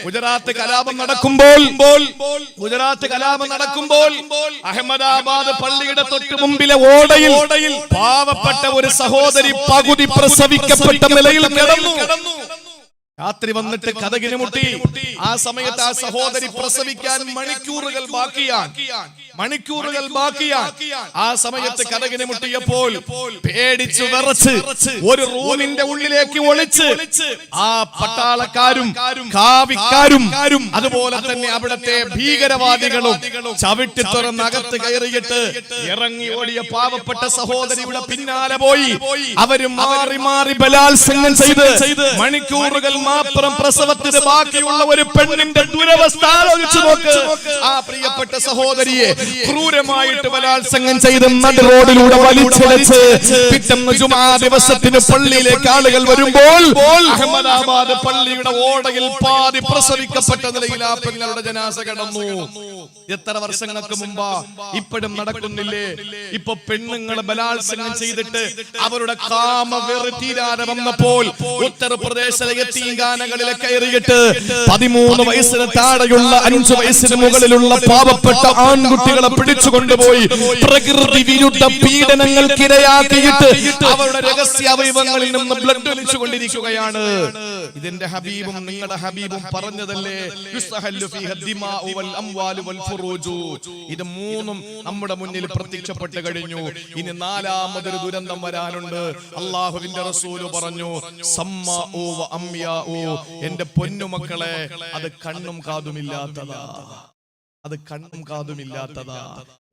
ഗുജറാത്ത് കലാപം നടക്കുമ്പോൾ അഹമ്മദാബാദ് പള്ളിയുടെ തൊട്ട് മുമ്പിലെ ഓടയിൽ പാവപ്പെട്ട ഒരു സഹോദരി പകുതി പ്രസവിക്കപ്പെട്ട നിലയിൽ കിടന്നു. രാത്രി വന്നിട്ട് കതകിന് മുട്ടി. ആ സമയത്ത് ആ സഹോദരി പ്രസവിക്കാൻ മണിക്കൂറുകൾ ബാക്കിയാണ്. ആ സമയത്ത് കതകിന് മുട്ടിയപ്പോൾ പേടിച്ചു വിറച്ച് ഒരു റൂമിന്റെ ഉള്ളിലേക്ക് ഒളിച്ച് ആ പട്ടാളക്കാരും കാവിക്കാരും അതുപോലെ തന്നെ അവിടത്തെ ഭീകരവാദികളും ചവിട്ടി തുറന്നകത്ത് കയറിയിട്ട് ഇറങ്ങി ഓടിയ പാവപ്പെട്ട സഹോദരിയുടെ പിന്നാലെ പോയി. അവരും മാറി മാറി ബലാത്സംഗം ചെയ്ത് മണിക്കൂറുകൾ മാത്രം പ്രസവത്തിന് ബാക്കിയുള്ള ഒരു പെണ്ണിന്റെ ദുരവസ്ഥ ആലോചിച്ചു നോക്ക്. ആ പ്രിയപ്പെട്ട സഹോദരിയെ ക്രൂരമായിട്ട് ബലാത്സംഗം ചെയ്ത് നടു റോഡിലൂടെ വലിച്ചിഴച്ച് പിറ്റേന്ന് ജുമാ ദിവസത്തിന് പള്ളിയിലേക്ക് ആളുകൾ വരുമ്പോൾ അഹമ്മദാബാദ് പള്ളിയുടെ ഓടയിൽ പാതി പ്രസവിക്കപ്പെട്ട നിലയിൽ ആ പെങ്ങളുടെ ജനാസ കിടന്നു. എത്ര വർഷങ്ങൾക്ക് മുമ്പാ? ഇപ്പോഴും നടക്കുന്നില്ലേ? ഇപ്പൊ പെണ്ണുങ്ങളെ ബലാത്സംഗം ചെയ്തിട്ട് അവരുടെ കാമവെറി തീരാതെ വന്നപ്പോൾ ഉത്തർപ്രദേശിലെ യതീംഖാനകളിലെ കയറിയിട്ട് 13 വയസ്സിന് താഴെയുള്ള 5 വയസ്സിന് മുകളിലുള്ള പാവപ്പെട്ട ആൺകുട്ടികളെ പിടിച്ചു കൊണ്ടുപോയി പ്രകൃതി വിരുദ്ധ പീഡനങ്ങൾക്കിരയാക്കിയിട്ട് അവരുടെ രഹസ്യ അവയവങ്ങളിൽ നിന്ന് ബ്ലഡ് ഒലിച്ചുകൊണ്ടിരിക്കുകയാണ്. ഇതിന്റെ ഹബീബും നിങ്ങളുടെ ഹബീബും പറഞ്ഞതല്ലേ, ഇത് മൂന്നും നമ്മുടെ മുന്നിൽ പ്രത്യക്ഷപ്പെട്ട് കഴിഞ്ഞു. ഇനി 4ാമതൊരു ദുരന്തം വരാനുണ്ട്. അള്ളാഹുവിന്റെ റസൂല് പറഞ്ഞു, എന്റെ പൊന്നുമക്കളെ, അത് കണ്ണും കാതുമില്ലാത്തതാ.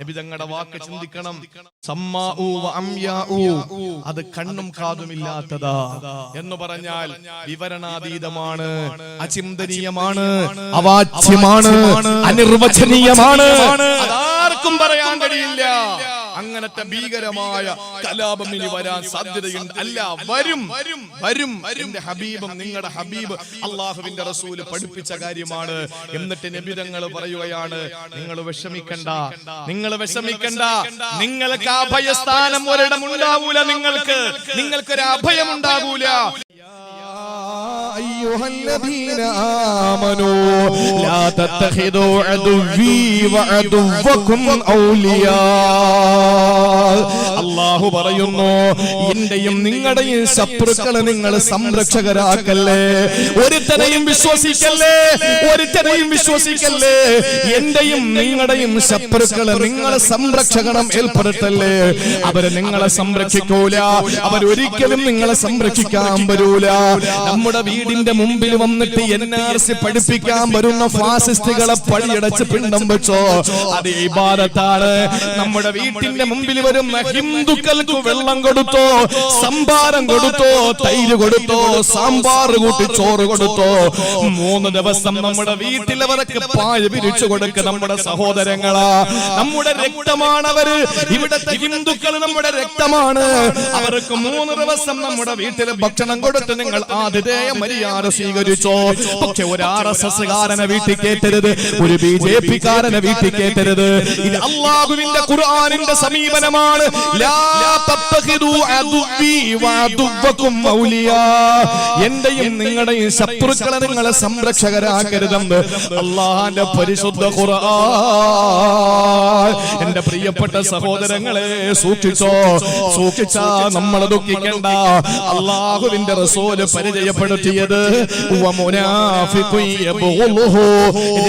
നബി തങ്ങളുടെ വാക്ക് ചിന്തിക്കണം. അത് കണ്ണും കാതുമില്ലാത്തതാ എന്ന് പറഞ്ഞാൽ വിവരണാതീതമാണ്, അചിന്തനീയമാണ്, അവാച്യമാണ്, അനിർവചനീയമാണ്. അതാർക്കും പറയാൻ കഴിയില്ല. അങ്ങനത്തെ ഭീകരമായ കലാപം ഇനി വരാൻ സാധ്യതയുണ്ട്. അല്ല, വരും. എന്റെ ഹബീബും നിങ്ങളുടെ ഹബീബ് അള്ളാഹുവിന്റെ റസൂല് പഠിപ്പിച്ച കാര്യമാണ്. എന്നിട്ട് നബി തങ്ങൾ പറയുകയാണ്, നിങ്ങൾ വിഷമിക്കണ്ട. നിങ്ങൾക്ക് അഭയസ്ഥാനം ഒരിടം ഉണ്ടാവൂല. നിങ്ങൾക്കൊരു അഭയം ഉണ്ടാവൂല. أيها الذين آمنوا لا تتخذوا عدوي وعدوكم أولياء. അല്ലാഹു പറയുന്നു, എന്റെയും നിങ്ങളുടെയും ശത്രുക്കളെ നിങ്ങൾ സംരക്ഷകരാക്കല്ലേ. ഒരുത്തനെയും വിശ്വസിക്കല്ലേ. എന്റെയും നിങ്ങളുടെയും ശത്രുക്കളെ നിങ്ങളെ സംരക്ഷകണം ഏർപ്പെടുത്തല്ലേ. അവരെ നിങ്ങളെ സംരക്ഷിക്കൂല. അവരൊരിക്കലും നിങ്ങളെ സംരക്ഷിക്കാൻ വരൂല. നമ്മുടെ വീടിന്റെ മുമ്പിൽ വന്നിട്ട് NRC പഠിപ്പിക്കാൻ വരുന്ന ഫാസിസ്റ്റുകളെ പടിയടച്ച് പിണ്ടം വെച്ചോ, അത് ഇബാദത്താണ്. നമ്മുടെ വീട്ടിന്റെ മുമ്പിൽ വരുന്ന ഹിന്ദുക്കൾക്ക് വെള്ളം കൊടുത്തോ, സംഭാരം കൊടുത്തോ, തൈര് കൊടുത്തോ, സാമ്പാർ കൂട്ടി ചോറ് കൊടുത്തോ, 3 ദിവസം നമ്മുടെ വീട്ടിലവർക്ക് പായ വിരിച്ചു കൊടുക്ക. നമ്മുടെ സഹോദരങ്ങളാ, നമ്മുടെ രക്തമാണവര്. ഇവിടത്തെ ഹിന്ദുക്കൾ നമ്മുടെ രക്തമാണ്. അവർക്ക് 3 ദിവസം നമ്മുടെ വീട്ടിൽ ഭക്ഷണം കൊടുത്ത് നിങ്ങൾ ആതിഥേയ മര്യാദ സ്വീകരിച്ചോ. പക്ഷെ ഒരു RSS കാരനെ വീട്ടിൽ കേറ്റരുത്, ഒരു BJP കാരനെ വീട്ടിൽ കേറ്റരുത്. ഇത് അല്ലാഹുവിന്റെ ഖുർആനിന്റെ സമീപനമാണ്. എന്റെയും നിങ്ങളുടെയും ശത്രുക്കളെ നിങ്ങളെ സംരക്ഷകരാക്കരുതെന്ന് അല്ലാഹുവിന്റെ പരിശുദ്ധ ഖുർആൻ. എന്റെ പ്രിയപ്പെട്ട സഹോദരങ്ങളെ, സൂക്ഷിച്ചാ നമ്മൾ ദുഃഖിക്കണ്ട. അല്ലാഹുവിന്റെ റസൂല് പരിചയപ്പെടുത്തിയത്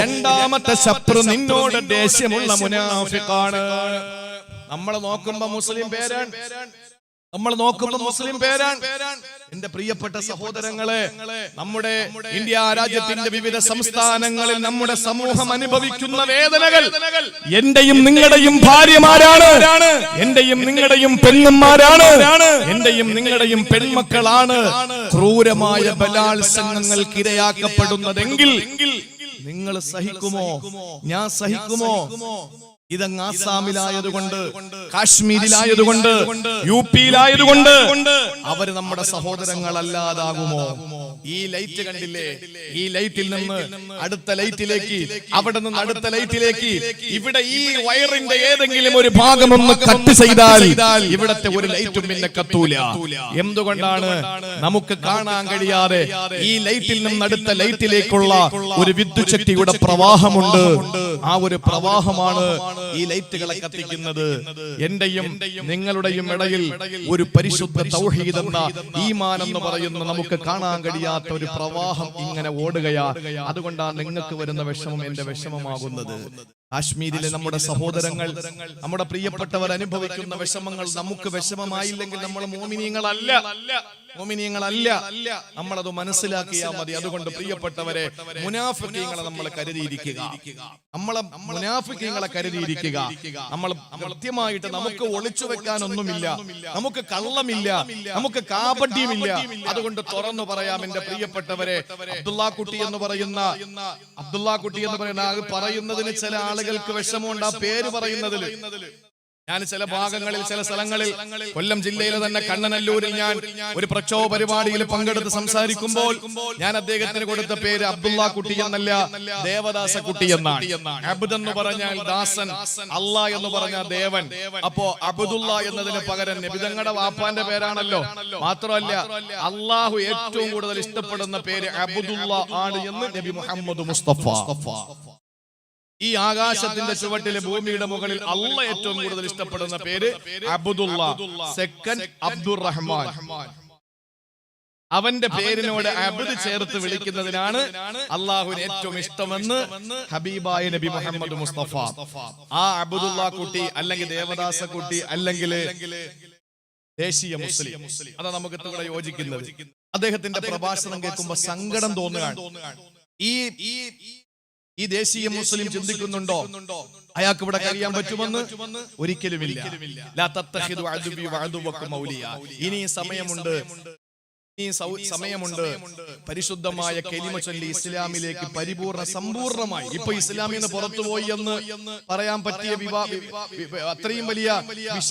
രണ്ടാമത്തെ ശത്രു നിന്നോട് ദേഷ്യമുള്ള മുനാഫിഖാണ്. നമ്മൾ നോക്കുമ്പോ മുസ്ലിം പേരാണ്. എന്റെ പ്രിയപ്പെട്ട സഹോദരങ്ങളെ, നമ്മുടെ ഇന്ത്യ രാജ്യത്തിന്റെ വിവിധ സംസ്ഥാനങ്ങളിൽ നമ്മുടെ സമൂഹം അനുഭവിക്കുന്ന വേദനകൾ എന്റെയും നിങ്ങളുടെയും ഭാര്യമാരാണ്, എന്റെയും നിങ്ങളുടെയും പെണ്ണന്മാരാണ്, എന്റെയും നിങ്ങളുടെയും പെൺമക്കളാണ് ക്രൂരമായ ബലാത്സംഗങ്ങൾക്ക് ഇരയാക്കപ്പെടുന്നതെങ്കിൽ നിങ്ങൾ സഹിക്കുമോ? ഞാൻ സഹിക്കുമോ? ഇതങ്ങ് ആസാമിലായതുകൊണ്ട്, കാശ്മീരിലായതുകൊണ്ട്, UP-യിലായതുകൊണ്ട് അവര് നമ്മുടെ സഹോദരങ്ങളല്ലാതാകുമോ? ഈ ലൈറ്റ് കണ്ടില്ലേ? ഈ ലൈറ്റിൽ നിന്ന് അടുത്ത ലൈറ്റിലേക്ക്, അവിടെ നിന്ന് അടുത്ത ലൈറ്റിലേക്ക്, ഇവിടെ ഈ വയറിന്റെ ഏതെങ്കിലും ഒരു ഭാഗം ഒന്ന് കട്ട് ചെയ്താൽ ഇവിടത്തെ ഒരു ലൈറ്റും പിന്നെ കത്തൂല. എന്തുകൊണ്ടാണ്? നമുക്ക് കാണാൻ കഴിയാതെ ഈ ലൈറ്റിൽ നിന്ന് അടുത്ത ലൈറ്റിലേക്കുള്ള ഒരു വിദ്യുത് ശക്തിയുടെ പ്രവാഹമുണ്ട്. ആ ഒരു പ്രവാഹമാണ് ഈ ലൈറ്റുകളെ കത്തിക്കുന്നത്. എന്റെയും നിങ്ങളുടെയും ഇടയിൽ ഒരു പരിശുദ്ധ തൗഹീദ് എന്ന ഈമാൻ എന്ന് പറയുന്ന നമുക്ക് കാണാൻ കഴിയാത്ത ഒരു പ്രവാഹം ഇങ്ങനെ ഓടുകയാ. അതുകൊണ്ടാണ് നിങ്ങൾക്ക് വരുന്ന വിഷമം എന്റെ വിഷമമാകുന്നത്. കാശ്മീരിലെ നമ്മുടെ സഹോദരങ്ങൾ, നമ്മുടെ പ്രിയപ്പെട്ടവർ അനുഭവിക്കുന്ന വിഷമങ്ങൾ നമുക്ക് വിഷമമായില്ലെങ്കിൽ നമ്മൾ മോമിനീങ്ങളല്ല. നമ്മളത് മനസ്സിലാക്കിയാൽ മതി. അതുകൊണ്ട് പ്രിയപ്പെട്ടവരെ, മുനാഫിഖീങ്ങളെ നമ്മൾ കരുതിയിരിക്കുക. നമ്മൾ കൃത്യമായിട്ട്, നമുക്ക് ഒളിച്ചു വെക്കാനൊന്നുമില്ല, നമുക്ക് കള്ളമില്ല, നമുക്ക് കാപട്യമില്ല. അതുകൊണ്ട് തുറന്നു പറയാം എന്റെ പ്രിയപ്പെട്ടവരെ. അബ്ദുള്ളാക്കുട്ടി എന്ന് പറയുന്ന പറയുന്നതിന് ചില ആളുകൾക്ക് വിഷമമുണ്ട് ആ പേര് പറയുന്നതിൽ. ഞാൻ ചില ഭാഗങ്ങളിൽ, ചില സ്ഥലങ്ങളിൽ, കൊല്ലം ജില്ലയിലെ തന്നെ കണ്ണനല്ലൂരിൽ ഞാൻ ഒരു പ്രക്ഷോഭ പരിപാടിയിൽ പങ്കെടുത്ത് സംസാരിക്കുമ്പോൾ ഞാൻ അദ്ദേഹത്തിന് കൊടുത്ത പേര് അബ്ദുള്ളാക്കുട്ടി എന്നല്ല, ദേവദാസക്കുട്ടി എന്നാണ്. അബ്ദ് എന്ന് പറഞ്ഞാൽ ദാസൻ, അല്ലാ എന്ന് പറഞ്ഞാൽ ദേവൻ. അപ്പോ അബ്ദുള്ള എന്നതിന് പകരം നബി തങ്ങളുടെ വാപ്പാന്റെ പേരാണല്ലോ. മാത്രമല്ല അള്ളാഹു ഏറ്റവും കൂടുതൽ ഇഷ്ടപ്പെടുന്ന പേര് അബ്ദുള്ള ആണ് എന്ന് നബി മുഹമ്മദ് മുസ്തഫ. ഈ ആകാശത്തിന്റെ ചുവട്ടിലെ ഭൂമിയുടെ മുകളിൽ അള്ളാഹ് ഏറ്റവും കൂടുതൽ ഇഷ്ടപ്പെടുന്ന പേര് അബ്ദുള്ള. സെക്കൻഡ് അബ്ദുറഹ്മാൻ. അവന്റെ പേരിനോട് അബ്ദ് ചേർത്ത് വിളിക്കുന്നതിനാണ് അള്ളാഹുവിന് ഏറ്റവും ഇഷ്ടമെന്ന് ഹബീബായ നബി മുഹമ്മദ് മുസ്തഫ. ആ അബ്ദുള്ള കുട്ടി അല്ലെങ്കിൽ ദേവദാസ കുട്ടി അല്ലെങ്കിൽ ദേശീയ മുസ്ലിം, അതാ നമുക്ക് ഇവിടെ യോജിക്കുന്നത്. അദ്ദേഹത്തിന്റെ പ്രഭാഷണം കേൾക്കുമ്പോ സങ്കടം തോന്നുകയാണ്. ഈ ദേശീയ മുസ്ലിം ചിന്തിക്കുന്നുണ്ടോ അയാൾക്ക് ഇവിടെ കഴിയാൻ പറ്റുമെന്ന്? ഒരിക്കലുമില്ല. ഇനി സമയമുണ്ട്. പരിശുദ്ധമായ കലിമ ചൊല്ലി ഇസ്ലാമിലേക്ക് സമ്പൂർണമായി. ഇപ്പൊ ഇസ്ലാമിൽ നിന്ന് പുറത്തുപോയി എന്ന് പറയാൻ പറ്റിയ അത്രയും വലിയ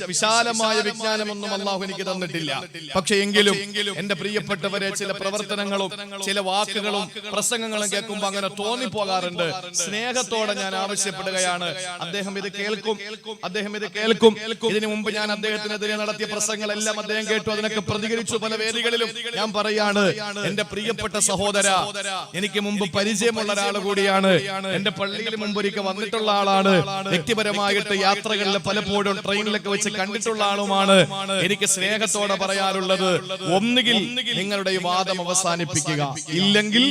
വിശാലമായ വിജ്ഞാനമൊന്നും അള്ളാഹു എനിക്ക് തന്നിട്ടില്ല. പക്ഷെ എങ്കിലും എന്റെ പ്രിയപ്പെട്ടവരെ, ചില പ്രവർത്തനങ്ങളും ചില വാക്കുകളും പ്രസംഗങ്ങളും കേൾക്കുമ്പോൾ അങ്ങനെ തോന്നിപ്പോകാറുണ്ട്. സ്നേഹത്തോടെ ഞാൻ ആവശ്യപ്പെടുകയാണ്, അദ്ദേഹം ഇത് കേൾക്കും. ഇതിനു മുമ്പ് ഞാൻ അദ്ദേഹത്തിനെതിരെ നടത്തിയ പ്രസംഗങ്ങളെല്ലാം അദ്ദേഹം കേട്ടു, അതിനൊക്കെ പ്രതികരിച്ചു പല വേദികളിലും. ഞാൻ പറയാണ്, എന്റെ പ്രിയപ്പെട്ട സഹോദര, എനിക്ക് മുമ്പ് പരിചയമുള്ള ഒരാൾ കൂടിയാണ്. എന്റെ പള്ളിയിൽ മുമ്പ് ഒരിക്കൽ വന്നിട്ടുള്ള ആളാണ്. വ്യക്തിപരമായിട്ട് യാത്രകളിൽ പലപ്പോഴും ട്രെയിനിലൊക്കെ വെച്ച് കണ്ടിട്ടുള്ള ആളുമാണ്. എനിക്ക് സ്നേഹത്തോടെ പറയാറുള്ളത്, ഒന്നുകിൽ നിങ്ങളുടെ ഈ വാദം അവസാനിപ്പിക്കുക, ഇല്ലെങ്കിൽ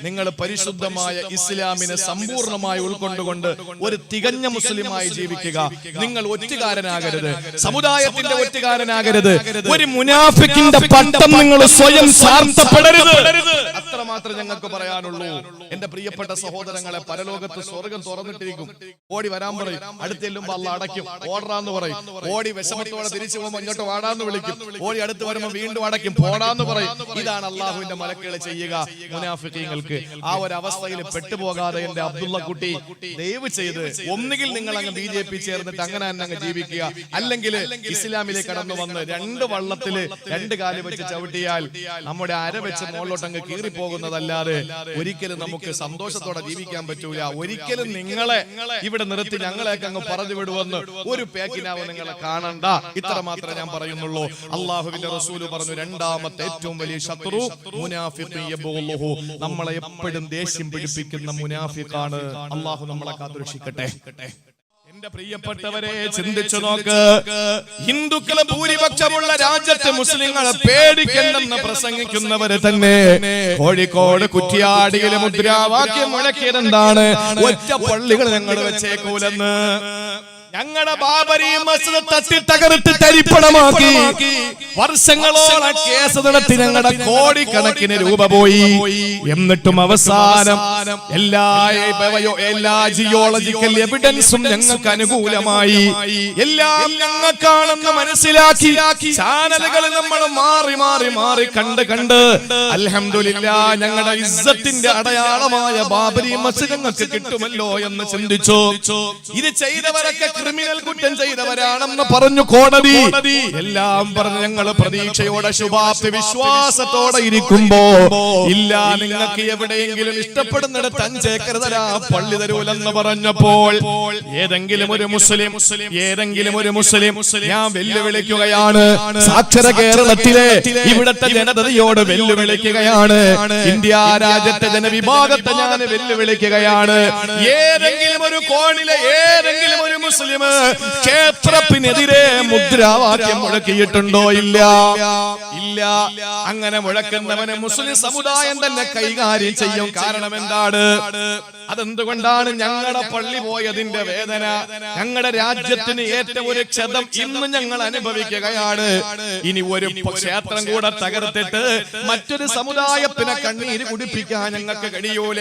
നിങ്ങൾ പരിശുദ്ധമായ ഇസ്ലാമിനെ സമ്പൂർണമായി ഉൾക്കൊണ്ടുകൊണ്ട് ഒരു തികഞ്ഞ മുസ്ലിമായി ജീവിക്കുക. നിങ്ങൾ ഒറ്റുകാരനാകരുത്, സമുദായത്തിന്റെ ഒറ്റുകാരനാകരുത്. ഒരു മുനാഫിക്കിന്റെ പട്ടം നിങ്ങൾ സ്വയം സാർത്ഥപ്പെടരുത്. അത്രമാത്രം ഞങ്ങൾക്ക് പറയാനുള്ളൂ. എന്റെ പ്രിയപ്പെട്ട സഹോദരങ്ങളെ, പരലോകത്ത് സ്വർഗം തുറന്നിട്ടിരിക്കും. ഓടി വരാൻ പറയും, അടുത്തെല്ലുമ്പോ അള്ളാഹ് അടയ്ക്കും, ഓടാന്ന് പറയും. ഓടി വിഷമത്തോടെ തിരിച്ചു പോകുമ്പോൾ ഇങ്ങോട്ട് വാടാന്ന് വിളിക്കും. ഓടി അടുത്ത് വരുമ്പോൾ വീണ്ടും അടയ്ക്കും, പോടാന്ന് പറയും. ഇതാണ് അള്ളാഹുവിന്റെ മലക്കുകളെ ചെയ്യുക മുനാഫിഖീങ്ങൾക്ക്. ആ ഒരു അവസ്ഥയിൽ പെട്ടുപോകാതെ എന്റെ അബ്ദുള്ള കുട്ടി, ദയവ് ചെയ്ത് ഒന്നുകിൽ നിങ്ങൾ അങ്ങ് BJP ചേർന്നിട്ട് അങ്ങനെ തന്നെ അങ്ങ് ജീവിക്കുക, അല്ലെങ്കിൽ ഇസ്ലാമിലേക്ക് കടന്നു വന്ന് രണ്ട് വള്ളത്തില് രണ്ട് കാല് വെച്ച് ചവിട്ടിയാൽ നമ്മുടെ അര വെച്ച് മുകളിലോട്ടങ്ങ് കീറിപ്പോകുന്നതല്ലാതെ ഒരിക്കലും നമുക്ക് സന്തോഷത്തോടെ ജീവിക്കാൻ പറ്റൂല. ഒരിക്കലും നിങ്ങളെ ഇവിടെ നിർത്തി ഞങ്ങളെയൊക്കെ അങ്ങ് പറഞ്ഞു വിടുവെന്ന് ഒരു പേക്കിനാവ് നിങ്ങളെ കാണണ്ട. ഇത്ര മാത്രമേ ഞാൻ പറയുന്നുള്ളൂ. അള്ളാഹുവിന്റെ റസൂല് പറഞ്ഞു, രണ്ടാമത്തെ ഏറ്റവും വലിയ ശത്രു മുനാഫിഖ് യബ്ഗുഹു, നമ്മളെ എപ്പോഴും ദേഷ്യം പിടിപ്പിക്കുന്ന മുനാഫിഖാണ്. അള്ളാഹു നമ്മളെ കാത്തുരക്ഷിക്കട്ടെ. എന്റെ പ്രിയപ്പെട്ടവരെ, ചിന്തിച്ചു നോക്ക്. ഹിന്ദുക്കളെ ഭൂരിപക്ഷമുള്ള രാജ്യത്തെ മുസ്ലിങ്ങളെ പേടിക്കണ്ടെന്ന് പ്രസംഗിക്കുന്നവര് തന്നെ കോഴിക്കോട് കുറ്റിയാടിയിലെ മുദ്രാവാക്യം മുഴക്കിയതെന്താണ്? ഒറ്റ പള്ളികൾ ഞങ്ങൾ വെച്ചേക്കൂലെന്ന്. ഞങ്ങളുടെ ബാബരി മസ്ജിദ് തട്ടി തകർത്ത് തരിപ്പണമാക്കി വർഷങ്ങളോളം കേസ് നടത്തി ഞങ്ങളുടെ കോടിക്കണക്കിന് രൂപ പോയി. എന്നിട്ടും അവസാനം എല്ലാ ജിയോളജിക്കൽ എവിഡൻസും ഞങ്ങൾക്ക് അനുകൂലമായി. എല്ലാം ഞങ്ങൾക്കാണെന്ന് മനസ്സിലാക്കി ചാനലുകൾ നമ്മൾ മാറി കണ്ട് അൽഹംദുലില്ലാഹ് ഞങ്ങളുടെ ഇസ്സത്തിന്റെ അടയാളമായ ബാബരി മസ്ജിദ് ഞങ്ങൾക്ക് കിട്ടുമല്ലോ എന്ന് ചിന്തിച്ചു. ഇത് ചെയ്തവരൊക്കെ ക്രിമിനൽ കുറ്റം ചെയ്തവരാണെന്ന് പറഞ്ഞു കോടതി. എല്ലാം പറഞ്ഞ് ഞങ്ങൾ പ്രതീക്ഷയോടെ ശുഭാപ്തി വിശ്വാസത്തോടെ ഇരിക്കുമ്പോ, ഇല്ല നിങ്ങൾക്ക് എവിടെയെങ്കിലും ഇഷ്ടപ്പെടുന്നിടത്ത് 5 ഏക്കർ തരാ പള്ളി തരൂലെന്ന് പറഞ്ഞപ്പോൾ ഏതെങ്കിലും ഒരു മുസ്ലിം ഞാൻ വെല്ലുവിളിക്കുകയാണ്, സാക്ഷര കേരളത്തിലെ ഇവിടത്തെ ജനതയോട് വെല്ലുവിളിക്കുകയാണ്, ഇന്ത്യ രാജ്യത്തെ ജനവിഭാഗത്തെ ഞാൻ വെല്ലുവിളിക്കുകയാണ്. ഏതെങ്കിലും ഒരു കോണിലെ ഏതെങ്കിലും ഒരു മുസ്ലിം ക്ഷേത്രത്തിനെതിരെ മുദ്രാവാക്യം മുഴക്കിയിട്ടുണ്ടോ? ഇല്ല. അങ്ങനെ മുഴക്കുന്നവനെ മുസ്ലിം സമുദായം തന്നെ കൈകാര്യം ചെയ്യും. കാരണം എന്താണ്? അതെന്തുകൊണ്ടാണ്? ഞങ്ങളുടെ പള്ളി പോയതിന്റെ വേദന, ഞങ്ങളുടെ രാജ്യത്തിന് ഏറ്റവും ഒരു ക്ഷതം ഇന്ന് ഞങ്ങൾ അനുഭവിക്കുകയാണ്. ഇനി ഒരു ക്ഷേത്രം കൂടെ തകർത്തിട്ട് മറ്റൊരു സമുദായത്തിനെ കണ്ണീര് കുടിപ്പിക്കാൻ ഞങ്ങൾക്ക് കഴിയൂല.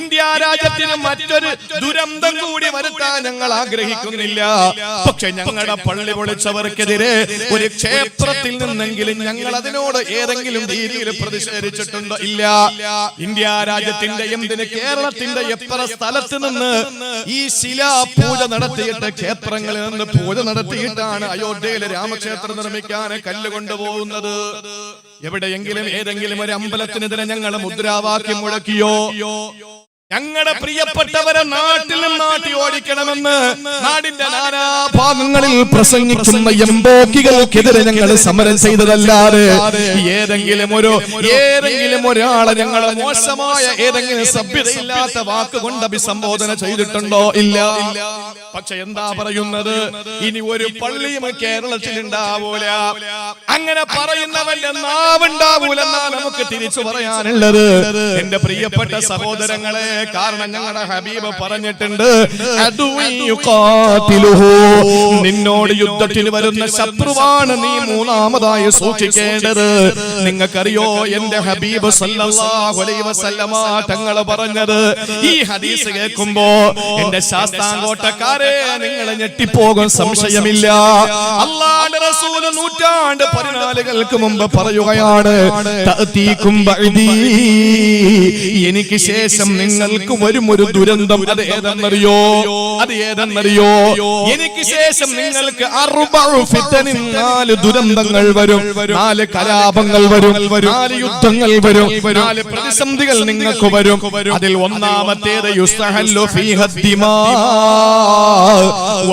ഇന്ത്യ രാജ്യത്തിന് മറ്റൊരു ദുരന്തം കൂടി വരുത്താൻ ഞങ്ങൾ ആഗ്രഹിക്കുന്നില്ല. പക്ഷെ ഞങ്ങളുടെ പള്ളി പൊളിച്ചവർക്കെതിരെ ഒരു ക്ഷേത്രത്തിൽ നിന്നെങ്കിലും ഞങ്ങൾ അതിനോട് ഏതെങ്കിലും രീതിയിൽ പ്രതിഷേധിച്ചിട്ടുണ്ടോ? ഇല്ല. ഇന്ത്യ രാജ്യത്തിന്റെ എന്തിന് കേരളത്തിന്റെ എത്ര സ്ഥലത്ത് നിന്ന് ഈ ശിലാ പൂജ നടത്തിയിട്ട്, ക്ഷേത്രങ്ങളിൽ നിന്ന് പൂജ നടത്തിയിട്ടാണ് അയോധ്യയിലെ രാമക്ഷേത്രം നിർമ്മിക്കാൻ കല്ല് കൊണ്ടുപോകുന്നത്. എവിടെയെങ്കിലും ഏതെങ്കിലും ഒരു അമ്പലത്തിനെതിരെ ഞങ്ങൾ മുദ്രാവാക്യം മുഴക്കിയോ? ഞങ്ങളുടെ പ്രിയപ്പെട്ടവരെ നാട്ടിൽ നാട്ടി ഓടിക്കണമെന്ന് നാടിന്റെ നാനാഭാഗങ്ങളിൽ പ്രസംഗിക്കുന്ന എംബോക്കികൾക്കെതിരെ ഞങ്ങൾ സമരം ചെയ്തതല്ലാതെ ഏതെങ്കിലും ഒരാളെ ഞങ്ങൾ മോശമായ ഏതെങ്കിലും സഭ്യതയില്ലാത്ത വാക്കുകൊണ്ട് അഭിസംബോധന ചെയ്തിട്ടുണ്ടോ? ഇല്ല. പക്ഷെ എന്താ പറയുന്നത്? ഇനി ഒരു പള്ളിയും കേരളത്തിൽ ഉണ്ടാവൂല. അങ്ങനെ പറയുന്നവന്റെ നാവുണ്ടാവൂലെന്നാ നമുക്ക് തിരിച്ചു പറയാനുള്ളത്. എന്റെ പ്രിയപ്പെട്ട സഹോദരങ്ങളെ, കാരണം ഞങ്ങളുടെ ഹബീബ് പറഞ്ഞിട്ടുണ്ട്, നിന്നോട് യുദ്ധത്തിന് വരുന്ന ശത്രുവാണ് നീ മൂന്നാമതായി സൂക്ഷിക്കേണ്ടത്. നിങ്ങൾക്കറിയോ എന്റെ ഹബീബ് സല്ലല്ലാഹു അലൈഹി വസല്ലമ തങ്ങൾ പറഞ്ഞത്? ഈ ഹദീസ് കേൾക്കുമ്പോ എന്റെ ശാസ്താംകോട്ടക്കാരെ നിങ്ങൾ ഞെട്ടിപ്പോകും, സംശയമില്ല. അല്ലാഹുവിന്റെ റസൂൽ 14 മുമ്പ് പറയുകയാണ്, എനിക്ക് ശേഷം നിങ്ങൾക്ക് വരും ഒരു ദുരന്തം. അത് ഏതെന്നറിയോ? എനിക്ക് ശേഷം നിങ്ങൾക്ക് 4 ദുരന്തങ്ങൾ വരും, 4 കലാപങ്ങൾ വരും, 4 യുദ്ധങ്ങൾ വരും, 4 പ്രതിസന്ധികൾ നിങ്ങൾക്ക് വരും. അതിൽ ഒന്നാമത്തേത് യുസ്തഹല്ലു ഫീഹ ദിമാ,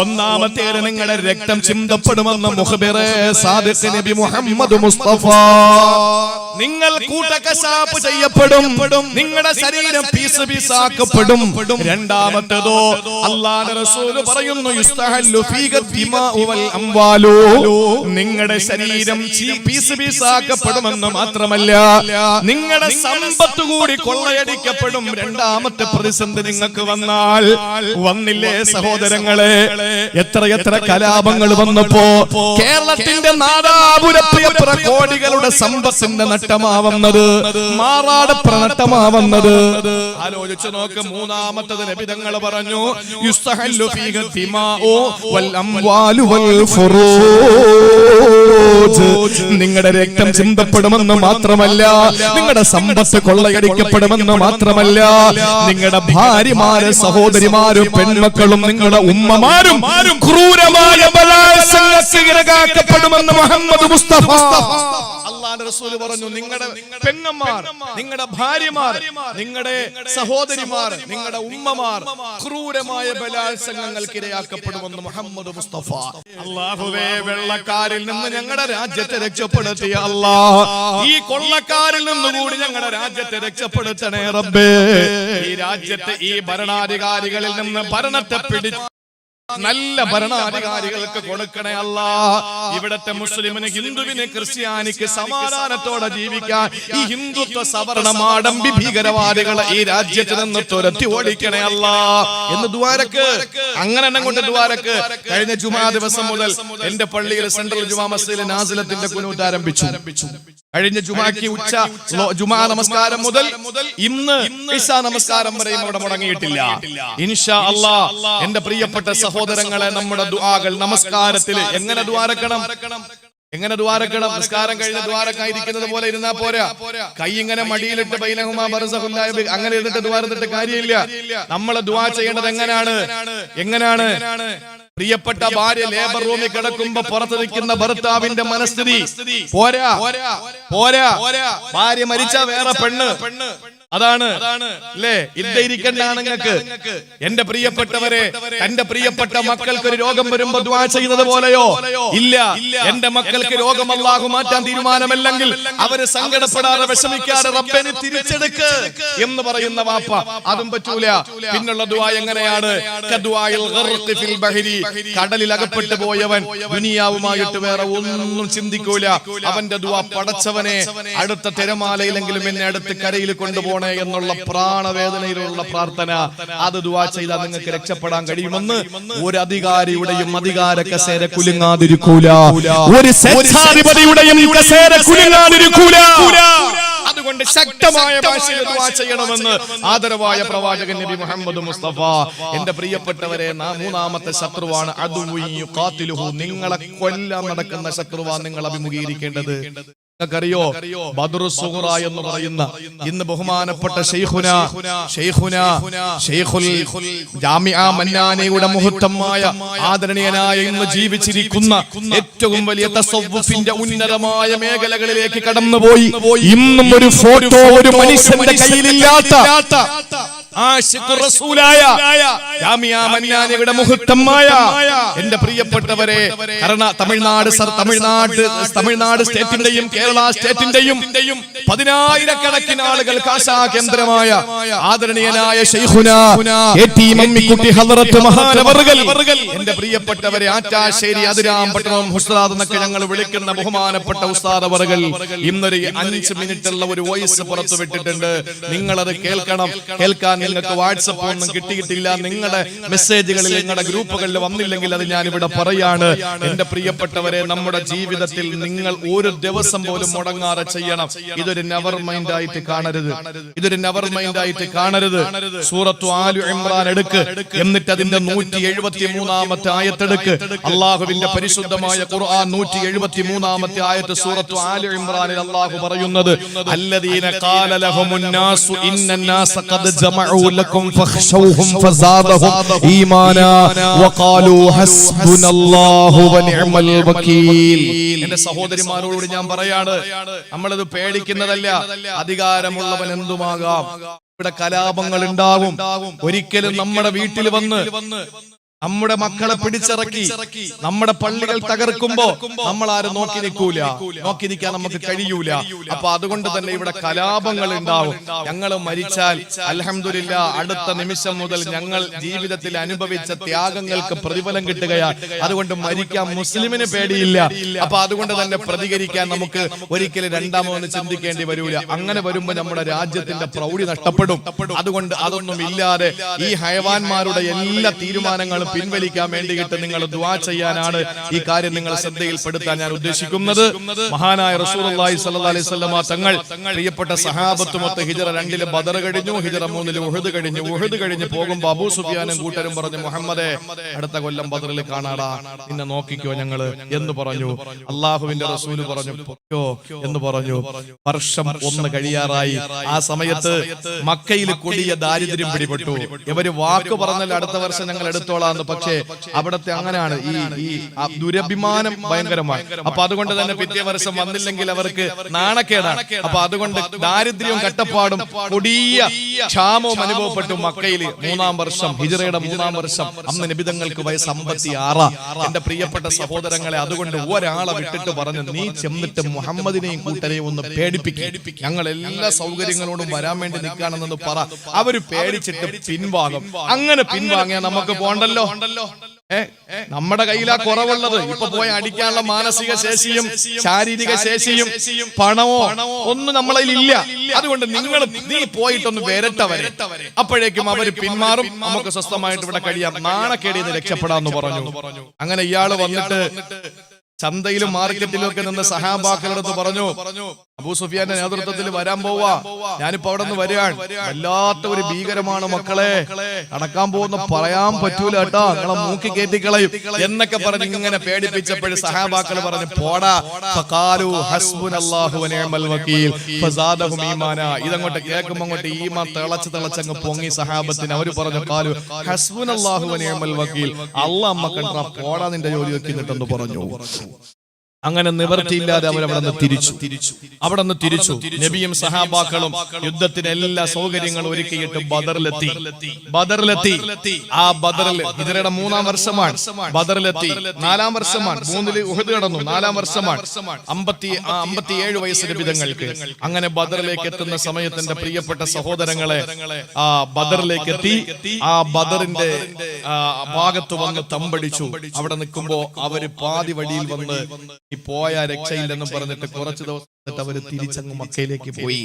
ഒന്നാമത്തേത് നിങ്ങളുടെ രക്തം ചിന്തപ്പെടുമെന്ന് മുഖബിറെ സാദിഖ് നബി മുഹമ്മദ് മുസ്തഫ. നിങ്ങൾ കൂട്ടക്കശാപ്പ് ചെയ്യപ്പെടും, നിങ്ങളുടെ ശരീരം പീസ് പീസാക്കപ്പെടും. രണ്ടാമത്തേതോ അല്ലാഹുവിന്റെ റസൂൽ പറയുന്നു, യുസ്തഹല്ലു ഫീഹ ദിമാഉ വൽ അംവാലു, നിങ്ങളുടെ ശരീരം പീസ് പീസാക്കപ്പെടുമെന്ന് മാത്രമല്ല നിങ്ങളുടെ സമ്പത്ത് കൂടി കൊള്ളയടിക്കപ്പെടും. രണ്ടാമത്തെ പ്രതിസന്ധി നിങ്ങൾക്ക് വന്നില്ലേ സഹോദരങ്ങളെ? എത്ര കലാപങ്ങൾ വന്നപ്പോ കേരളത്തിന്റെ നാദാപുരപ്രിയപ്ര കോടികളുടെ സമ്പത്തിന്റെ നഷ്ടമാവുന്നത്, മാറാടപ്ര നഷ്ടമാവുന്നത്. ആലോചിച്ചു നോക്ക്. മൂന്നാമത്തത് നബി തങ്ങൾ പറഞ്ഞു, യുസ്തഹല്ലു ഫീഹ ദിമാഉ വൽ അംവാലു വൽ ഫുറൂജ്, നിങ്ങളുടെ രക്തം ചിന്തപ്പെടുമെന്ന് മാത്രമല്ല നിങ്ങളുടെ സമ്പത്ത് കൊള്ളയടിക്കപ്പെടുമെന്ന് മാത്രമല്ല നിങ്ങളുടെ ഭാര്യമാര്, സഹോദരിമാരും, പെൺമക്കളും, നിങ്ങളുടെ ഉമ്മമാരും ക്രൂരമായ ബലാത്സംഗത്തിന് ഇരയാക്കപ്പെടുമെന്ന് മുഹമ്മദ് മുസ്തഫ. അല്ലാഹുവിന്റെ റസൂൽ പറഞ്ഞു, നിങ്ങളുടെ പെങ്ങന്മാർ, നിങ്ങളുടെ ഭാര്യമാർ, നിങ്ങളുടെ സഹോദരിമാർ, നിങ്ങളുടെ ഉമ്മമാർ ക്രൂരമായ ബലാത്സംഗങ്ങൾക്ക് ഇരയാക്കപ്പെടുമെന്ന് മുഹമ്മദ് മുസ്തഫ. അല്ലാഹുവേ, വെള്ളക്കാരിൽ നിന്ന് ഞങ്ങളുടെ രാജ്യത്തെ രക്ഷപ്പെടുത്തിയ അല്ലാഹ്, ഈ കൊള്ളക്കാരിൽ നിന്നുകൂടി ഞങ്ങളുടെ രാജ്യത്തെ രക്ഷപ്പെടുത്തണേ റബ്ബേ. ഈ രാജ്യത്തെ ഈ ഭരണാധികാരികളിൽ നിന്ന് ഭരണത്തെ പിടിച്ച് നല്ല ഭരണാധികാരികൾക്ക് കൊടുക്കണേ അല്ലാ. ഇവിടത്തെ മുസ്ലിമിന്, ഹിന്ദുവിന്, ക്രിസ്ത്യാനിക്ക് സമാധാനത്തോടെ ജീവിക്കാൻ ഈ ഹിന്ദുത്വ സവർണ മാടമ്പി ഭീകരവാദികളെ ഈ രാജ്യത്ത് നിന്ന് തുരത്തി ഓടിക്കണേ അല്ലാ എന്ന് ദ്വാരക്ക്. അങ്ങനെ കൊണ്ട് ദ്വാരക്ക് കഴിഞ്ഞ ജുമാ ദിവസം മുതൽ എന്റെ പള്ളിയിൽ സെൻട്രൽ ജുമാ മസ്ജിദിൽ നാസിലത്തിന്റെ കുനൂത്ത് ആരംഭിച്ചു. കഴിഞ്ഞ ജുമാക്ക് ജുമാ നമസ്കാരം മുതൽ ഇന്ന് ഇശാ നമസ്കാരം വരെയും അവിടെ മുടങ്ങിയിട്ടില്ല. ഇൻഷാ അല്ലാഹ് എന്റെ പ്രിയപ്പെട്ട സഹോദരങ്ങളെ, നമ്മുടെ ദുആകൾ നമസ്കാരത്തിൽ എങ്ങനെ ദ്വാരക്കണം? നമസ്കാരം കഴിഞ്ഞ ദ്വാരക്കായിരിക്കുന്നത് പോലെ ഇരുന്നാ പോരാ. കൈ ഇങ്ങനെ മടിയിലിട്ട് ബൈനഹുമാ ബർസഖുല്ലാ അങ്ങനെ ഇരുന്നിട്ട് ദ്വാരത്തിട്ട് കാര്യമില്ല. നമ്മൾ ദുആ ചെയ്യേണ്ടത് എങ്ങനെയാണ്? പ്രിയപ്പെട്ട ഭാര്യ ലേബർ റൂമിൽ കിടക്കുമ്പോ പുറത്ത് നിൽക്കുന്ന ഭർത്താവിന്റെ മനസ്ഥിതി പോരാ പോരാ ഭാര്യ മരിച്ച വേറെ പെണ്ണ് അതാണ് അല്ലേ ഇരിക്കണ്ടാണ് നിങ്ങൾക്ക്. എന്റെ പ്രിയപ്പെട്ടവരെ തന്റെ പ്രിയപ്പെട്ട മക്കൾക്ക് ഒരു രോഗം വരുമ്പോ ദുആ ചെയ്യുന്നത് പോലെയോ ഇല്ല. എന്റെ മക്കൾക്ക് രോഗം അല്ലാഹു മാറ്റാൻ തീരുമാനമല്ലെങ്കിൽ അവര് സങ്കടപ്പെടാതെ വിഷമിക്കാതെ റബ്ബനെ തിരിച്ചെടുക്ക് എന്ന് പറയുന്ന വാപ്പ അതും പറ്റൂല. പിന്നുള്ള ദുആ എങ്ങനെയാണ്? കദുആയിൽ ഗർഖി ഫിൽ ബഹരി, കടലിൽ അകപ്പെട്ടു പോയവൻ ദുനിയാവുമായിട്ട് വേറെ ഒന്നും ചിന്തിക്കൂല. അവന്റെ ദുആ പടച്ചവനെ അടുത്ത തിരമാലയിലെങ്കിലും എന്നെ അടുത്ത് കരയിൽ കൊണ്ടുപോ എന്നുള്ള പ്രാണവേദനയിലുള്ള പ്രാർത്ഥന. അത് ദുആ ചെയ്താൽ നിങ്ങൾക്ക് രക്ഷപ്പെടാൻ കഴിയുമെന്ന് ഒരു അധികാരിയുടെയും അധികാര കസേര കുലുങ്ങാതിരിക്കൂല, ഒരു സ്വേച്ഛാധിപതിയുടെയും കസേര കുലുങ്ങാതിരിക്കൂല. അതുകൊണ്ട് ശക്തമായ ഭാഷയിൽ ദുആ ചെയ്യണമെന്ന് ആദരവായ പ്രവാചകൻ നബി മുഹമ്മദ് മുസ്തഫ. എന്റെ പ്രിയപ്പെട്ടവരെ, മൂന്നാമത്തെ ശത്രുവാണ് അദുവ്വു യുഖാതിലുഹു. നിങ്ങളെ കൊല്ലാൻ നടക്കുന്ന ശത്രുവാണ് നിങ്ങൾ അഭിമുഖീകരിക്കേണ്ടത്. നിങ്ങൾക്കറിയോ ബദ്റു സുഗ്റ എന്ന് പറയുന്ന ഇന്ന് ബഹുമാനപ്പെട്ട ശൈഖുൽ ജാമിഅ മന്നാനിയുടെ മുഹത്തമായ ആദരണീയനായ ഇന്ന് ജീവിച്ചിരിക്കുന്ന ഏറ്റവും വലിയ തസവ്വുഫിന്റെ ഉന്നതമായ മേഖലകളിലേക്ക് കടന്നുപോയി ഇന്നും ഒരു ഫോട്ടോ ഒരു മനുഷ്യന്റെ കയ്യിലില്ലാത്ത ആശിഖുർ റസൂലായ ജാമിഅ മന്നാനിയുടെ മുഹത്തമായ എന്റെ പ്രിയപ്പെട്ടവരെ, തമിഴ്നാട് സ്റ്റേറ്റിന്റെയും കേരള സ്റ്റേറ്റിന്റെയും 10,000 ആളുകൾ കാശാ കേന്ദ്രമായ ആദരണീയനായ ശൈഖുനാ എ.ടി. മമ്മിക്കുട്ടി ഹളറത്ത് മഹാനവറുകൾ, എന്റെ പ്രിയപ്പെട്ടവരെ, ആറ്റാശ്ശേരി അതിരാമ്പട്ടണം ഉസ്താദ് എന്നൊക്കെ ഞങ്ങൾ വിളിക്കുന്ന ബഹുമാനപ്പെട്ട ഉസ്താദ് അവറുകൾ ഇന്നൊരു 5 മിനിറ്റുള്ള ഒരു വോയിസ് പുറത്തു വിട്ടിട്ടുണ്ട്. നിങ്ങളത് കേൾക്കണം. കേൾക്കാൻ നിങ്ങൾക്ക് വാട്സപ്പ് ഒന്നും കിട്ടിയിട്ടില്ല, നിങ്ങളുടെ മെസ്സേജുകളിൽ നിങ്ങളുടെ ഗ്രൂപ്പുകളിൽ വന്നില്ലെങ്കിൽ അത് ഞാൻ ഇവിടെ പറയാണ്. എന്റെ പ്രിയപ്പെട്ടവരെ, നമ്മുടെ ജീവിതത്തിൽ നിങ്ങൾ ഒരു ദിവസം പോലും മുടങ്ങാതെ ചെയ്യണം. ഇതൊരു നെവർ മൈൻഡ് ആയിട്ട് കാണരുത്. ഇതൊരു നെവർ മൈൻഡ് ആയിട്ട് കാണരുത്. സൂറത്തു ആലു ഇംറാൻ എടുക്ക്, എന്നിട്ട് അതിന്റെ 173-ാമത്തെ ആയത്തെടുക്ക്. അള്ളാഹുവിന്റെ പരിശുദ്ധമായ ഖുർആൻ 173-ാമത്തെ ആയത്ത് സൂറത്തു ആലു ഇംറാനിൽ അള്ളാഹു പറയുന്നത്, അല്ലദീന ഖാല ലഹുമുൻ നാസു ഇന്നന്നാസ ഖദ് ജമഉ ലക്കും ഫഖ്ശൗഹും ഫസാദഹും ഈമാനാ വഖാലൂ ഹസ്ബുനല്ലാഹു വനിഅമൽ വകീൽ. എന്റെ സഹോദരിമാരോട് ഞാൻ പറയാണ്, നമ്മളത് പേടിക്കുന്നതല്ല. അധികാരമുള്ളവൻ എന്തുമാകാം. ഇവിടെ കലാപങ്ങൾ ഉണ്ടാവും. ഒരിക്കലും നമ്മുടെ വീട്ടിൽ വന്ന് നമ്മുടെ മക്കളെ പിടിച്ചിറക്കി നമ്മുടെ പള്ളികൾ തകർക്കുമ്പോ നമ്മൾ ആരും നോക്കി നിൽക്കാൻ നമുക്ക് കഴിയൂല. അപ്പൊ അതുകൊണ്ട് തന്നെ ഇവിടെ കലാപങ്ങൾ ഉണ്ടാവും. ഞങ്ങൾ മരിച്ചാൽ അൽഹംദുലില്ലാ അടുത്ത നിമിഷം മുതൽ ഞങ്ങൾ ജീവിതത്തിൽ അനുഭവിച്ച ത്യാഗങ്ങൾക്ക് പ്രതിഫലം കിട്ടുകയാണ്. അതുകൊണ്ട് മരിക്കാൻ മുസ്ലിമിന് പേടിയില്ല. അപ്പൊ അതുകൊണ്ട് തന്നെ പ്രതികരിക്കാൻ നമുക്ക് ഒരിക്കലും രണ്ടാമതൊന്ന് ചിന്തിക്കേണ്ടി വരൂല. അങ്ങനെ വരുമ്പോ നമ്മുടെ രാജ്യത്തിന്റെ പ്രൗഢി നഷ്ടപ്പെടും. അതുകൊണ്ട് അതൊന്നും ഇല്ലാതെ ഈ ഹയവാന്മാരുടെ എല്ലാ തീരുമാനങ്ങളും പിൻവലിക്കാൻ വേണ്ടിയിട്ട് നിങ്ങൾ ദുആ ചെയ്യാനാണ് ഈ കാര്യം നിങ്ങൾ ശ്രദ്ധയിൽപ്പെടുത്താൻ ഞാൻ ഉദ്ദേശിക്കുന്നത്. മഹാനായ റസൂലുള്ളാഹി സ്വല്ലല്ലാഹി അലൈഹി വസല്ലമ തങ്ങൾ പ്രിയപ്പെട്ട സഹാബത്തുമൊത്ത് ഹിജ്റ 2 ബദർ കഴിഞ്ഞു, ഹിജ്റ 3 ഉഹദ് കഴിഞ്ഞു. ഉഹദ് കഴിഞ്ഞ് പോകുമ്പോൾ അബൂ സുഫിയാനും കൂട്ടരും പറഞ്ഞു, മുഹമ്മദേ അടുത്ത കൊല്ലം ബദറിൽ കാണാടാ, നിന്നെ നോക്കിക്കോ ഞങ്ങള് എന്ന് പറഞ്ഞു. അള്ളാഹുവിന്റെ റസൂല് പറഞ്ഞു പൊക്കോ എന്ന് പറഞ്ഞു. വർഷം 1 കഴിയാറായി. ആ സമയത്ത് മക്കയിൽ കൊടിയ ദാരിദ്ര്യം പിടിപെട്ടു. ഇവര് വാക്ക് പറഞ്ഞാൽ അടുത്ത വർഷം ഞങ്ങൾ എടുത്തോളാം. പക്ഷേ അവിടത്തെ അങ്ങനെയാണ്, ഈ ദുരഭിമാനം ഭയങ്കരമാണ്. അപ്പൊ അതുകൊണ്ട് തന്നെ പിറ്റേ വർഷം വന്നില്ലെങ്കിൽ അവർക്ക് നാണക്കേടാണ്. അപ്പൊ അതുകൊണ്ട് ദാരിദ്ര്യവും കട്ടപ്പാടും കൊടിയ ക്ഷാമവും അനുഭവപ്പെട്ടു മക്കയിൽ. 3-ാം വർഷം, ഹിജ്റയുടെ 3-ാം വർഷം. അന്ന് നബിതങ്ങൾക്ക് വയസ്സ് 56. എന്റെ പ്രിയപ്പെട്ട സഹോദരങ്ങളെ, അതുകൊണ്ട് ഒരാളെ വിട്ടിട്ട് പറഞ്ഞു, നീ ചെന്നിട്ട് മുഹമ്മദിനെയും കൂട്ടരെയും ഒന്ന് പേടിപ്പിക്കും, ഞങ്ങൾ എല്ലാ സൗകര്യങ്ങളോടും വരാൻ വേണ്ടി നിൽക്കുകയാണെന്ന് പറ. അവര് പേടിച്ചിട്ട് പിൻവാങ്ങും. അങ്ങനെ പിൻവാങ്ങിയാൽ നമുക്ക് പോണ്ടല്ലോ. നമ്മുടെ കയ്യിലാ കുറവുള്ളത്. ഇപ്പൊ പോയി അടിക്കാനുള്ള മാനസിക ശേഷിയും ശാരീരിക ശേഷിയും പണമോ ഒന്നും നമ്മളതിൽ ഇല്ല. അതുകൊണ്ട് നീ പോയിട്ടൊന്ന് വരട്ടവരെ, അപ്പോഴേക്കും അവര് പിന്മാറും, നമുക്ക് സ്വസ്ഥമായിട്ട് ഇവിടെ കഴിയാം, നാണക്കേടിൽ നിന്ന് രക്ഷപ്പെടാന്ന് പറഞ്ഞു. അങ്ങനെ ഇയാള് വന്നിട്ട് ചന്തയിലും മാർക്കറ്റിലും ഒക്കെ നിന്ന് സഹാബാക്കളടുത്ത് പറഞ്ഞു, അബൂ സുഫിയാന്റെ നേതൃത്വത്തിൽ വരാൻ പോവാ. ഞാനിപ്പോ അവിടെ നിന്ന് വരികയാണ്. വല്ലാത്ത ഒരു ഭീകരമാണ് മക്കളെ, നടക്കാൻ പോകുന്ന പറയാൻ പറ്റൂല കേട്ടോ, നിങ്ങളെ മൂക്കി കയറ്റിക്കളയും എന്നൊക്കെ പറഞ്ഞ് ഇങ്ങനെ പേടിപ്പിച്ചപ്പോഴും സഹാബാക്കൾ പറഞ്ഞു പോടാ. ഫഖാലു ഹസ്ബുനല്ലാഹു വനിഅമൽ വകീൽ ഫസാദഹും ഈമാന. ഇതങ്ങോട്ട് കേൾക്കുമ്പോൾ അങ്ങോട്ട് ഈമാൻ തിളച്ചങ്ങ് പൊങ്ങി സഹാബത്തിന്. അവർ പറഞ്ഞു ഖാലു ഹസ്ബുനല്ലാഹു വനിഅമൽ വകീൽ, അല്ലാഹ് അമ്മ കണ്ടാ പോടാ നിന്റെ ജോലി വെക്കിന്നിട്ടെന്ന് പറഞ്ഞു. അങ്ങനെ നിവർത്തിയില്ലാതെ അവരവിടെ നിന്ന് തിരിച്ചു. നബിയും സഹാബാക്കളും യുദ്ധത്തിന് എല്ലാ സൗകര്യങ്ങളും ഒരുക്കിയിട്ട് ബദറിലെത്തി. ആ ബദറിൽ ഹിജ്റയുടെ 3-ാം വർഷമാണ്. ബദറിലെത്തി 4-ാം വർഷമാണ്. 3-ൽ ഉഹദ് കടന്നു. 4-ാം വർഷമാണ്. 57 വയസ്സ് നബിതങ്ങൾക്ക്. അങ്ങനെ ബദറിലേക്ക് എത്തുന്ന സമയത്ത് എന്റെ പ്രിയപ്പെട്ട സഹോദരങ്ങളെ, ആ ബദറിലേക്ക് എത്തി. ആ ബദറിന്റെ ഭാഗത്ത് വന്ന് തമ്പടിച്ചു. അവിടെ നിൽക്കുമ്പോ അവര് പാതി വഴിയിൽ വന്ന് പോയ രക്ഷയില്ലെന്ന് പറഞ്ഞിട്ട് കുറച്ചു ദിവസം അവര് തിരിച്ചങ്ങ് മക്കയിലേക്ക് പോയി.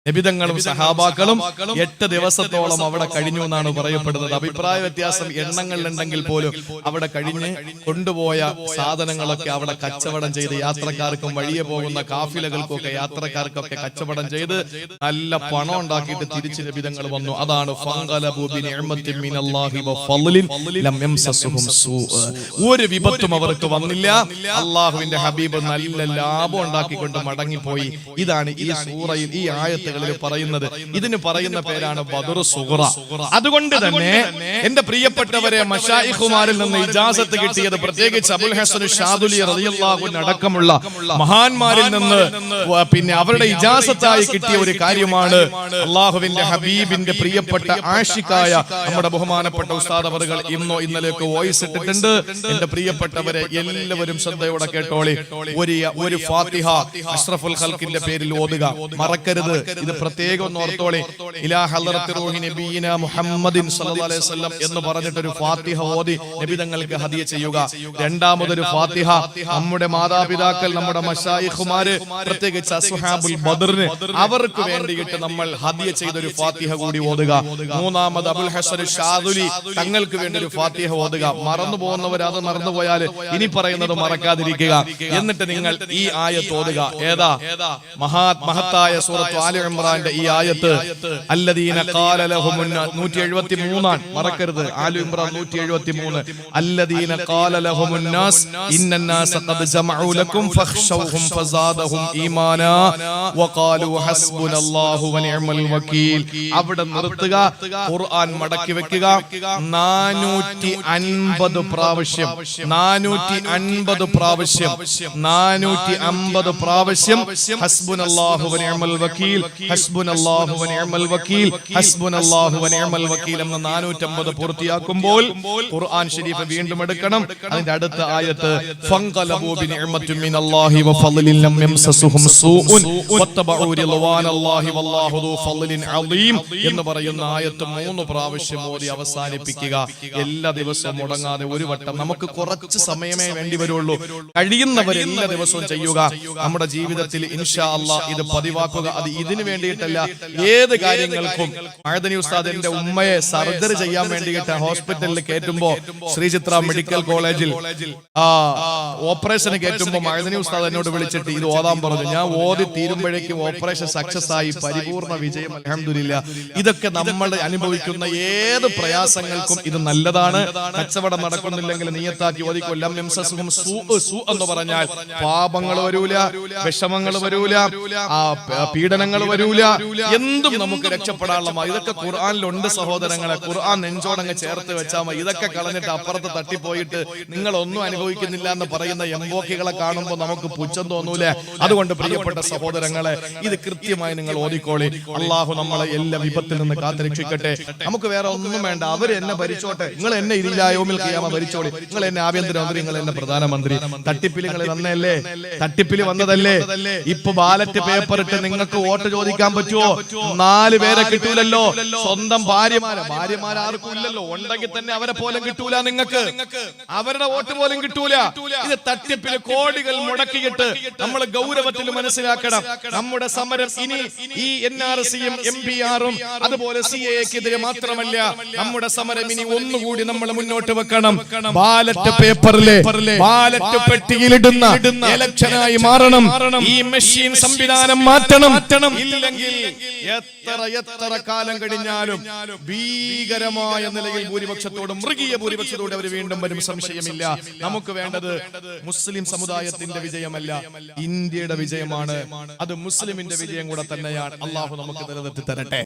നബിതങ്ങളും സഹാബാക്കളും 8 ദിവസത്തോളം അവിടെ കഴിഞ്ഞു എന്നാണ് പറയപ്പെടുന്നത്. അഭിപ്രായ വ്യത്യാസം എണ്ണങ്ങളിലുണ്ടെങ്കിൽ പോലും അവിടെ കഴിഞ്ഞ് കൊണ്ടുപോയ സാധനങ്ങളൊക്കെ അവിടെ കച്ചവടം ചെയ്ത് യാത്രക്കാർക്കും വഴിയെ പോകുന്ന കാഫിലകൾക്കൊക്കെ യാത്രക്കാർക്കൊക്കെ കച്ചവടം ചെയ്ത് നല്ല പണം ഉണ്ടാക്കിയിട്ട് തിരിച്ച് നബിതങ്ങൾ വന്നു. അതാണ് ഒരു വിപത്തും അവർക്ക് വന്നില്ല. അള്ളാഹുവിന്റെ ഹബീബ് നല്ല ലാഭം ഉണ്ടാക്കിക്കൊണ്ട് മടങ്ങിപ്പോയി. ഇതാണ് ഈ സൂറയിൽ ഈ ആയത്തുകളിൽ പറയുന്നത്. ഇതിന് പറയുന്ന പേരാണ് ബദർ സുഗ്റ. അതുകൊണ്ട് തന്നെ എന്റെ പ്രിയപ്പെട്ടവരെ, മശായിഖുമാരിൽ നിന്ന് ഇജാസത്ത് കിട്ടിയത്, പ്രത്യേകിച്ച് അബുൽ ഹസൻ ഷാദുലി റളിയല്ലാഹു അൻഹു അടക്കമുള്ള മഹാന്മാരിൽ നിന്ന് പിന്നെ അവരുടെ ഇജാസത്തായി കിട്ടിയ ഒരു കാര്യമാണ് അള്ളാഹുവിന്റെ ഹബീബിന്റെ പ്രിയപ്പെട്ട ആഷിഖായ നമ്മുടെ ബഹുമാനപ്പെട്ട ഉസ്താദ് അവറുകൾ ഇന്നോ ഇന്നലെയൊക്കെ വോയിസ് ഇട്ടിട്ടുണ്ട്. എന്റെ പ്രിയപ്പെട്ടവരെ എല്ലാവരും ശ്രദ്ധയോടെ കേട്ടോളി. ഒരു ഫാത്തിഹ അഷ്റഫുൽ ഖൽഖിന്റെ പേരിൽ ഓതുക, മറക്കരുത്. ഇത് പ്രത്യേകം ഒന്ന് ഓർത്തോളി. ഇലാ ഹളറത്തി റൂഹി നബിയിന മുഹമ്മദിൻ സ്വല്ലല്ലാഹു അലൈഹി വസല്ലം എന്ന് പറഞ്ഞിട്ടൊരു ഫാത്തിഹ ഓതി നബി തങ്ങൾക്ക് ഹദിയ ചെയ്യുക. രണ്ടാമതൊരു ഫാത്തിഹ നമ്മുടെ മാതാപിതാക്കൾ, നമ്മുടെ മശായിഖുമാര്, പ്രത്യേകിച്ച് അസ്ഹാബുൽ ബദറിന് അവർക്ക് വേണ്ടിയിട്ട് നമ്മൾ ഹദിയ ചെയ്തൊരു ഫാത്തിഹ കൂടി ഓതുക. മൂന്നാമത് അബുൽ ഹസൻ ഷാദുലി തങ്ങൾക്ക് വേണ്ടി ഒരു ഫാത്തിഹ ഓതുക. മറന്നു പോകുന്നവർ അത് മറന്നുപോയാൽ ഇനി പറയുന്നത് മറക്കാതിരിക്കുക. എന്നിട്ട് നിങ്ങൾ ഈ ആയത്ത് ഓതുക. ഏതാ? മഹത്തായ സൂറത്ത് ആലി ഇംറാന്റെ ഈ ആയത്ത്. അല്ലദീന ഖാല ലഹും 173 ആണ്, മറക്കരുത്. ആലി ഇംറാൻ 173. അല്ലദീന ഖാല ലഹുമുൻ നാസ് ഇന്നന്നാസ ഖദ് ജമഉ ലക്കും ഫഖ്ശൗഹും ഫസാദഹും ഈമാനാ വഖാലു ഹസ്ബുനല്ലാഹു വനിഅമൽ വകീൽ. അവിടെ നിർത്തുക. ഖുർആൻ മടക്കി വെക്കുക. 450 പ്രാവശ്യം 450 പ്രാവശ്യം ഹസ്ബുനല്ലാഹു വനിഅമൽ വകീൽ, ഹസ്ബുനല്ലാഹു വനിഅമൽ വകീൽ, ഹസ്ബുനല്ലാഹു വനിഅമൽ വകീൽ എന്ന 450 പൂർത്തിയാക്കുമ്പോൾ ഖുർആൻ ശരീഫ് വീണ്ടും എടുക്കണം. അതിന്റെ അടുത്ത ആയത്ത് ഫൻഖലബു ബിനിഅമത്തിൻ മിനല്ലാഹി വഫളലിൻ ലം യംസസുഹും സൂഉൻ വത്തബഉ റിളവാനല്ലാഹി വല്ലാഹു ദു ഫളലിൻ അളീം എന്ന് പറയുന്ന ആയത്ത് 3 പ്രാവശ്യം ഓതി അവസാനിപ്പിക്കുക. എല്ലാ ദിവസവും മുടങ്ങാതെ ഒരു വട്ടം. നമുക്ക് കുറച്ച് സമയമേ വേണ്ടി വരുള്ളൂ. കഴിയുന്നവർ എല്ലാ ദിവസവും ചെയ്യുക. നമ്മുടെ ജീവിതത്തിൽ ഇൻഷാ അല്ലാഹ് ഇത് പതിവാക്കുക. അത് ഇതിനു വേണ്ടിയിട്ടല്ല, ഏത് കാര്യങ്ങൾക്കും. മഅദനി ഉസ്താദ് എന്റെ ഉമ്മയെ സർജറി ചെയ്യാൻ വേണ്ടിയിട്ട് ഹോസ്പിറ്റലിൽ കയറ്റുമ്പോ, ശ്രീചിത്ര മെഡിക്കൽ കോളേജിൽ ഓപ്പറേഷന് കയറ്റുമ്പോ മഅദനി ഉസ്താദ് എന്നോട് വിളിച്ചിട്ട് ഇത് ഓതാൻ പറഞ്ഞു. ഞാൻ ഓതി തീരുമ്പോഴേക്കും ഓപ്പറേഷൻ സക്സസ് ആയി, പരിപൂർണ്ണ വിജയം, അൽഹംദുലില്ലാഹ്. ഇതൊക്കെ നമ്മൾ അനുഭവിക്കുന്ന ഏത് പ്രയാസങ്ങൾക്കും ഇത് നല്ലതാണ്. കച്ചവടം നടക്കുന്നില്ലെങ്കിൽ നിയത്താക്കി ഓതിക്കൊല്ലാം എന്ന് പറഞ്ഞാൽ പാപങ്ങൾ വരൂല, വിഷമങ്ങൾ വരൂല, പീഡനങ്ങൾ വരൂല, എന്തും നമുക്ക് രക്ഷപ്പെടാനുള്ള. ഇതൊക്കെ ഖുർആനിലുണ്ട് സഹോദരങ്ങളെ. ഖുർആൻ നെഞ്ചോടങ്ങ് ചേർത്ത് വെച്ചാൽ മതി. ഇതൊക്കെ കളഞ്ഞിട്ട് അപ്പുറത്ത് തട്ടിപ്പോയിട്ട് നിങ്ങളൊന്നും അനുഭവിക്കുന്നില്ല എന്ന് പറയുന്ന എംബോക്കികളെ കാണുമ്പോൾ നമുക്ക് പുച്ഛം തോന്നൂലേ? അതുകൊണ്ട് പ്രിയപ്പെട്ട സഹോദരങ്ങളെ, ഇത് കൃത്യമായി നിങ്ങൾ ഓതിക്കോളി. അള്ളാഹു നമ്മളെ എല്ലാ വിപത്തിൽ നിന്ന് കാത്തുരക്ഷിക്കട്ടെ. നമുക്ക് വേറെ ഒന്നും വേണ്ട. അവര് എന്നെ ഭരിച്ചോട്ടെ. നിങ്ങൾ എന്നെ ഇരിലായോമിൽ ഖിയാമ ഭരിച്ചോളി. നിങ്ങൾ എന്നെ ആഭ്യന്തരമന്ത്രി, നിങ്ങൾ എന്നെ പ്രധാനമന്ത്രി. തട്ടിപ്പിൽ നിങ്ങൾ വന്നല്ലേ? തട്ടിപ്പിൽ വന്നതല്ലേ? ഇപ്പൊ ബാലറ്റ് പേപ്പർ ഇട്ട് നിങ്ങൾക്ക് വോട്ട് ചോദിക്കാൻ പറ്റുമോ? 4 പേരെ കിട്ടൂലല്ലോ. സ്വന്തം ഭാര്യമാർ ആർക്കും ഇല്ലല്ലോ. ഉണ്ടെങ്കിൽ തന്നെ അവരെ പോലും കിട്ടൂല. നിങ്ങൾക്ക് അവരുടെ വോട്ട് പോലും കിട്ടൂല. ഇത് തട്ടിപ്പിൽ കോടികൾ മുടക്കിയിട്ട് നമ്മൾ ഗൗരവത്തിൽ മനസ്സിലാക്കണം. നമ്മുടെ സമരം ഇനി ഈ NRCയും MPRും അതുപോലെ CAA-ക്കെതിരെ മാത്രമല്ല, നമ്മുടെ സമരം ഇനി ഒന്നുകൂടി നമ്മൾ മുന്നോട്ട് വെക്കണം. ബാലറ്റ് പേപ്പറിലെ ബാലറ്റ് പെട്ടിയിലിടുന്ന ഇലക്ഷനായി മാറണം. ഈ മെഷീൻ സംവിധാനം മാറ്റണം. ഇല്ലെങ്കിൽ എത്ര കാലം കഴിഞ്ഞാലും ഭീകരമായ നിലയിൽ ഭൂരിപക്ഷത്തോടും മൃഗീയ ഭൂരിപക്ഷത്തോടെ അവർ വീണ്ടും വരും, സംശയമില്ല. നമുക്ക് വേണ്ടത് മുസ്ലിം സമുദായത്തിന്റെ വിജയമല്ല, ഇന്ത്യയുടെ വിജയമാണ്. അത് മുസ്ലിമിന്റെ വിജയം കൂടെ തന്നെയാണ്. അള്ളാഹു നമുക്ക് നിലനിർത്തി തരട്ടെ.